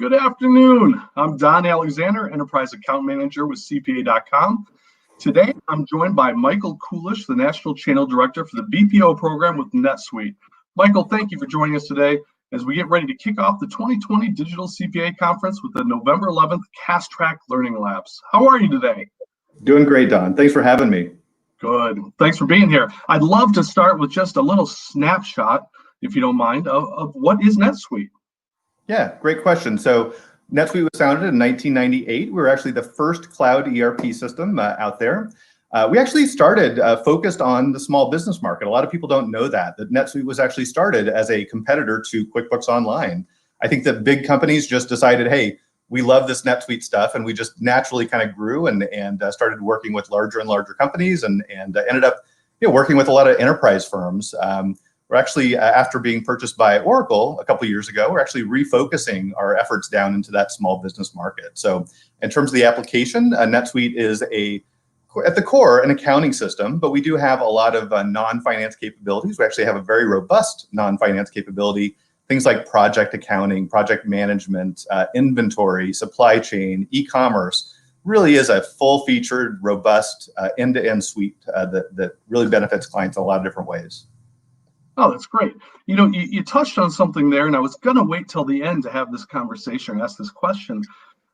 Good afternoon. I'm Don Alexander, Enterprise Account Manager with CPA.com. Today, I'm joined by Michael Kulisch, the National Channel Director for the BPO program with NetSuite. Michael, thank you for joining us today as we get ready to kick off the 2020 Digital CPA Conference with the November 11th Cast Track Learning Labs. How are you today? Doing great, Don. Thanks for having me. Good. Thanks for being here. I'd love to start with just a little snapshot, if you don't mind, of what is NetSuite. Yeah, great question. So NetSuite was founded in 1998. We were actually the first cloud ERP system out there. We actually started focused on the small business market. A lot of people don't know that NetSuite was actually started as a competitor to QuickBooks Online. I think that big companies just decided, hey, we love this NetSuite stuff, and we just naturally kind of grew and started working with larger and larger companies and ended up working with a lot of enterprise firms. We're actually, after being purchased by Oracle a couple of years ago, we're actually refocusing our efforts down into that small business market. So in terms of the application, NetSuite is at the core, an accounting system, but we do have a lot of non-finance capabilities. We actually have a very robust non-finance capability, things like project accounting, project management, inventory, supply chain, e-commerce. Really is a full-featured, robust end-to-end suite that really benefits clients in a lot of different ways. Oh, that's great. You touched on something there, and I was going to wait till the end to have this conversation and ask this question,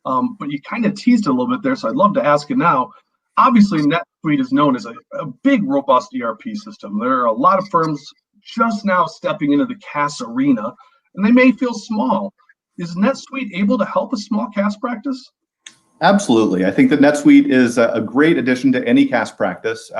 but you kind of teased it a little bit there, so I'd love to ask it now. Obviously, NetSuite is known as a big, robust ERP system. There are a lot of firms just now stepping into the CAS arena, and they may feel small. Is NetSuite able to help a small CAS practice? Absolutely. I think that NetSuite is a great addition to any CAS practice.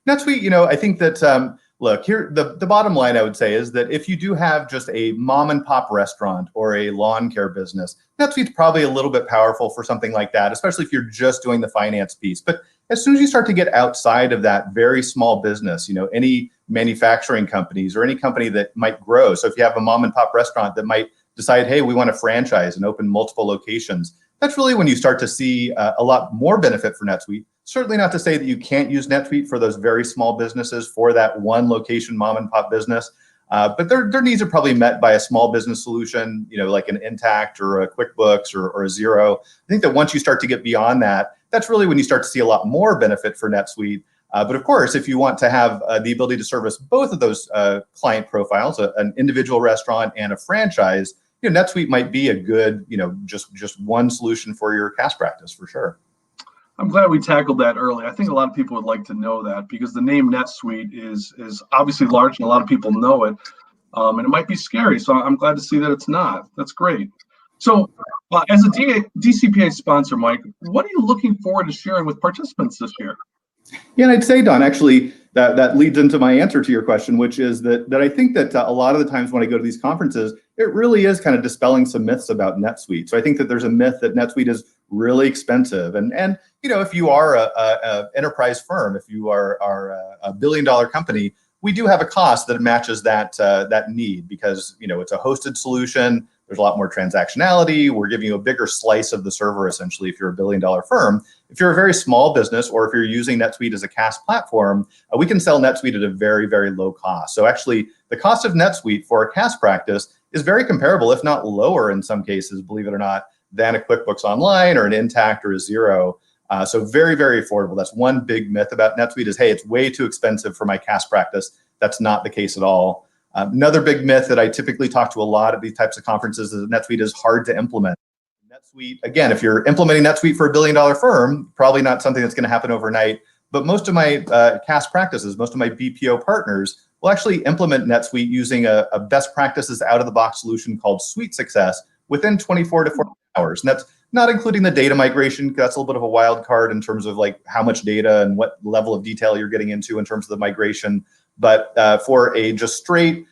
NetSuite, I think that look, here, the bottom line I would say is that if you do have just a mom and pop restaurant or a lawn care business, NetSuite's probably a little bit powerful for something like that, especially if you're just doing the finance piece. But as soon as you start to get outside of that very small business, any manufacturing companies or any company that might grow. So if you have a mom and pop restaurant that might decide, hey, we want to franchise and open multiple locations, that's really when you start to see a lot more benefit for NetSuite. Certainly not to say that you can't use NetSuite for those very small businesses, for that one location mom and pop business, but their needs are probably met by a small business solution, like an Intact or a QuickBooks or a Xero. I think that once you start to get beyond that, that's really when you start to see a lot more benefit for NetSuite. But of course, if you want to have the ability to service both of those client profiles, an individual restaurant and a franchise, NetSuite might be a good, just one solution for your CAS practice for sure. I'm glad we tackled that early. I think a lot of people would like to know that because the name NetSuite is obviously large and a lot of people know it, and it might be scary. So I'm glad to see that it's not. That's great. So as a DCPA sponsor, Mike, what are you looking forward to sharing with participants this year? Yeah, and I'd say, Don, actually, that leads into my answer to your question, which is that I think that a lot of the times when I go to these conferences, it really is kind of dispelling some myths about NetSuite. So I think that there's a myth that NetSuite is really expensive. And if you are a enterprise firm, if you are a billion-dollar company, we do have a cost that matches that need because it's a hosted solution. There's a lot more transactionality. We're giving you a bigger slice of the server, essentially, if you're a billion-dollar firm. If you're a very small business or if you're using NetSuite as a CAS platform, we can sell NetSuite at a very, very low cost. So actually, the cost of NetSuite for a CAS practice is very comparable, if not lower in some cases, believe it or not, than a QuickBooks Online or an Intact or a Xero. So very, very affordable. That's one big myth about NetSuite is, hey, it's way too expensive for my CAS practice. That's not the case at all. Another big myth that I typically talk to a lot at these types of conferences is that NetSuite is hard to implement. NetSuite, again, if you're implementing NetSuite for a billion-dollar firm, probably not something that's going to happen overnight. But most of my CAS practices, most of my BPO partners will actually implement NetSuite using a best practices out-of-the-box solution called Suite Success within 24 to 48 hours. And that's not including the data migration. That's a little bit of a wild card in terms of like how much data and what level of detail you're getting into in terms of the migration. But for a just straight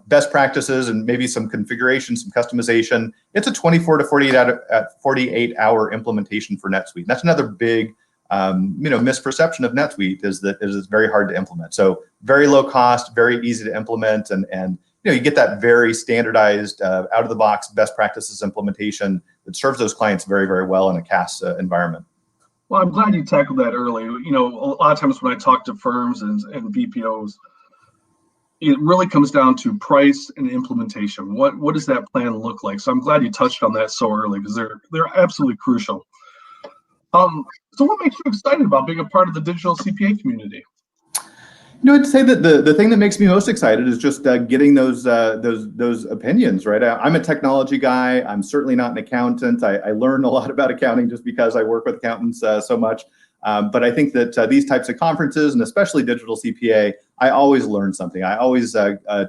best practices and maybe some configuration, some customization, it's a 24 to 48 hour implementation for NetSuite. That's another big misperception of NetSuite is that it is very hard to implement. So very low cost, very easy to implement, and you get that very standardized out of the box best practices implementation that serves those clients very, very well in a CAS environment. Well, I'm glad you tackled that early. A lot of times when I talk to firms and BPOs, it really comes down to price and implementation. What does that plan look like? So I'm glad you touched on that so early because they're absolutely crucial. So what makes you excited about being a part of the digital CPA community? I'd say that the thing that makes me most excited is just getting those opinions, right? I'm a technology guy. I'm certainly not an accountant. I learn a lot about accounting just because I work with accountants so much. But I think that these types of conferences, and especially digital CPA, I always learn something. I always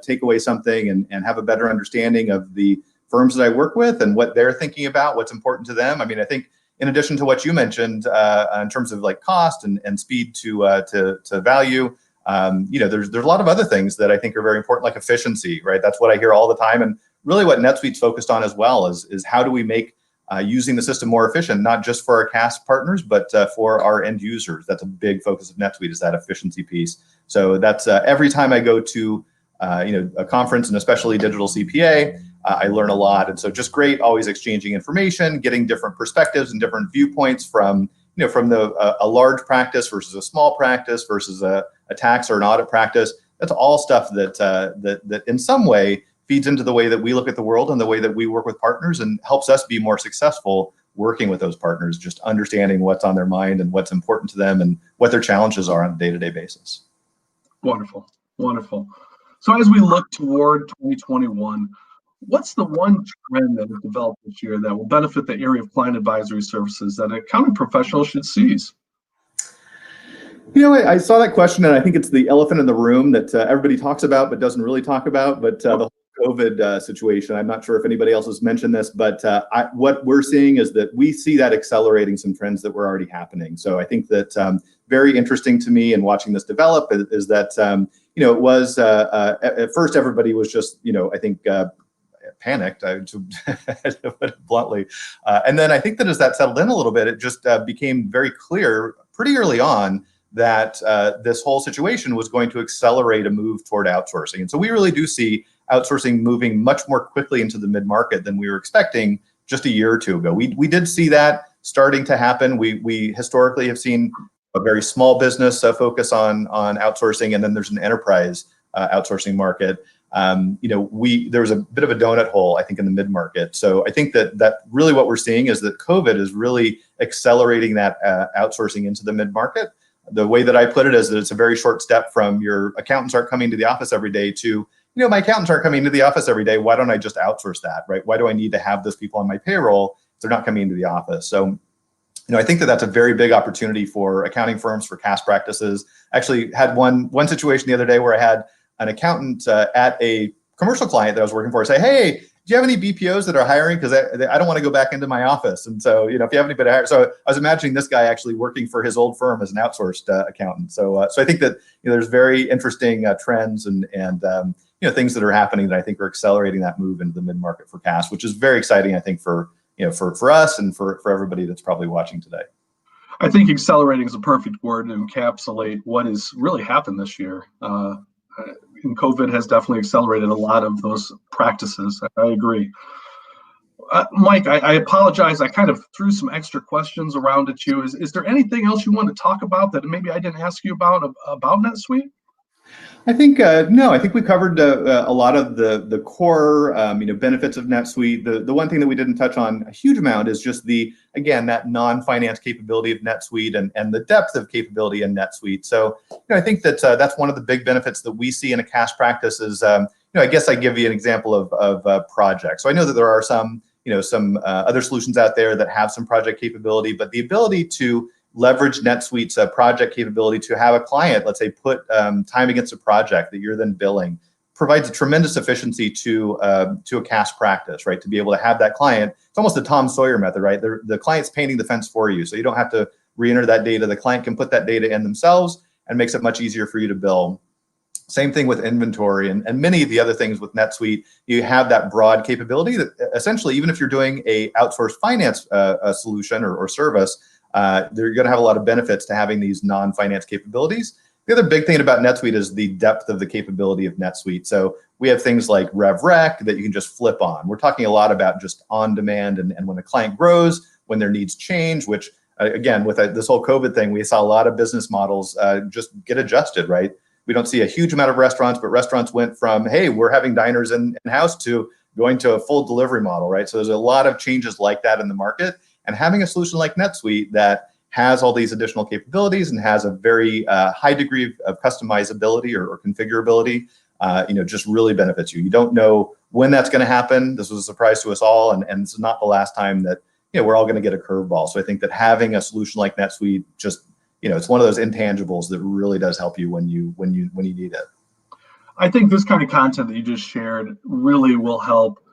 take away something and have a better understanding of the firms that I work with and what they're thinking about, what's important to them. I mean, I think in addition to what you mentioned in terms of like cost and speed to value, there's a lot of other things that I think are very important, like efficiency, right? That's what I hear all the time. And really what NetSuite's focused on as well is how do we make using the system more efficient, not just for our CAS partners, but for our end users. That's a big focus of NetSuite, is that efficiency piece. So that's every time I go to a conference, and especially digital CPA, I learn a lot. And so just great, always exchanging information, getting different perspectives and different viewpoints from a large practice versus a small practice versus a tax or an audit practice. That's all stuff that in some way feeds into the way that we look at the world and the way that we work with partners, and helps us be more successful working with those partners, just understanding what's on their mind and what's important to them and what their challenges are on a day-to-day basis. Wonderful, wonderful. So as we look toward 2021, what's the one trend that has developed this year that will benefit the area of client advisory services that accounting professionals should seize? I saw that question, and I think it's the elephant in the room that everybody talks about but doesn't really talk about. But the whole COVID situation, I'm not sure if anybody else has mentioned this, but what we're seeing is that we see that accelerating some trends that were already happening. So I think that very interesting to me in watching this develop is that it was at first everybody was just I think panicked, to put it bluntly, and then I think that as that settled in a little bit, it just became very clear pretty early on that this whole situation was going to accelerate a move toward outsourcing. And so we really do see outsourcing moving much more quickly into the mid-market than we were expecting just a year or two ago. We did see that starting to happen. We historically have seen a very small business focus on outsourcing, and then there's an enterprise outsourcing market. There was a bit of a donut hole, I think, in the mid-market. So I think that really what we're seeing is that COVID is really accelerating that outsourcing into the mid-market. The way that I put it is that it's a very short step from your accountants aren't coming to the office every day to, my accountants aren't coming to the office every day. Why don't I just outsource that, right? Why do I need to have those people on my payroll if they're not coming into the office? So, I think that that's a very big opportunity for accounting firms, for CAS practices. Actually had one situation the other day where I had an accountant at a commercial client that I was working for say, hey, do you have any BPOs that are hiring? Because I don't want to go back into my office. And so, if you have anybody to hire. So I was imagining this guy actually working for his old firm as an outsourced accountant. So I think that there's very interesting trends and things that are happening that I think are accelerating that move into the mid-market for CAS, which is very exciting, I think, for us and for everybody that's probably watching today. I think accelerating is a perfect word to encapsulate what has really happened this year. And COVID has definitely accelerated a lot of those practices. I agree. Mike, I apologize. I kind of threw some extra questions around at you. Is there anything else you want to talk about that maybe I didn't ask you about NetSuite? I think no. I think we covered a lot of the core benefits of NetSuite. The one thing that we didn't touch on a huge amount is just that non-finance capability of NetSuite and the depth of capability in NetSuite. So I think that that's one of the big benefits that we see in a CAS practice is I guess I give you an example of projects. So I know that there are some other solutions out there that have some project capability, but the ability to leverage NetSuite's project capability to have a client, let's say, put time against a project that you're then billing, provides a tremendous efficiency to a CAS practice, right? To be able to have that client, it's almost the Tom Sawyer method, right? The client's painting the fence for you, so you don't have to re-enter that data. The client can put that data in themselves and makes it much easier for you to bill. Same thing with inventory and many of the other things with NetSuite. You have that broad capability that essentially, even if you're doing a outsourced finance solution or service, they're going to have a lot of benefits to having these non-finance capabilities. The other big thing about NetSuite is the depth of the capability of NetSuite. So we have things like RevRec that you can just flip on. We're talking a lot about just on demand and when a client grows, when their needs change, which again, with this whole COVID thing, we saw a lot of business models just get adjusted, right? We don't see a huge amount of restaurants, but restaurants went from, hey, we're having diners in-house to going to a full delivery model, right? So there's a lot of changes like that in the market. And having a solution like NetSuite that has all these additional capabilities and has a very high degree of customizability or configurability, just really benefits you. You don't know when that's going to happen. This was a surprise to us all, and it's not the last time that we're all going to get a curveball. So I think that having a solution like NetSuite just it's one of those intangibles that really does help you when you need it. I think this kind of content that you just shared really will help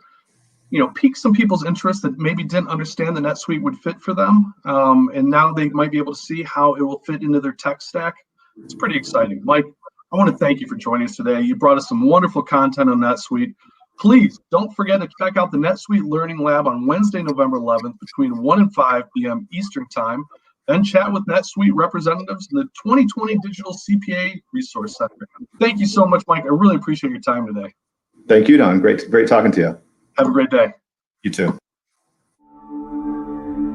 pique some people's interest that maybe didn't understand the NetSuite would fit for them. And now they might be able to see how it will fit into their tech stack. It's pretty exciting. Mike, I want to thank you for joining us today. You brought us some wonderful content on NetSuite. Please don't forget to check out the NetSuite Learning Lab on Wednesday, November 11th between 1 and 5 p.m. Eastern Time. Then chat with NetSuite representatives in the 2020 Digital CPA Resource Center. Thank you so much, Mike. I really appreciate your time today. Thank you, Don. Great talking to you. Have a great day. You too.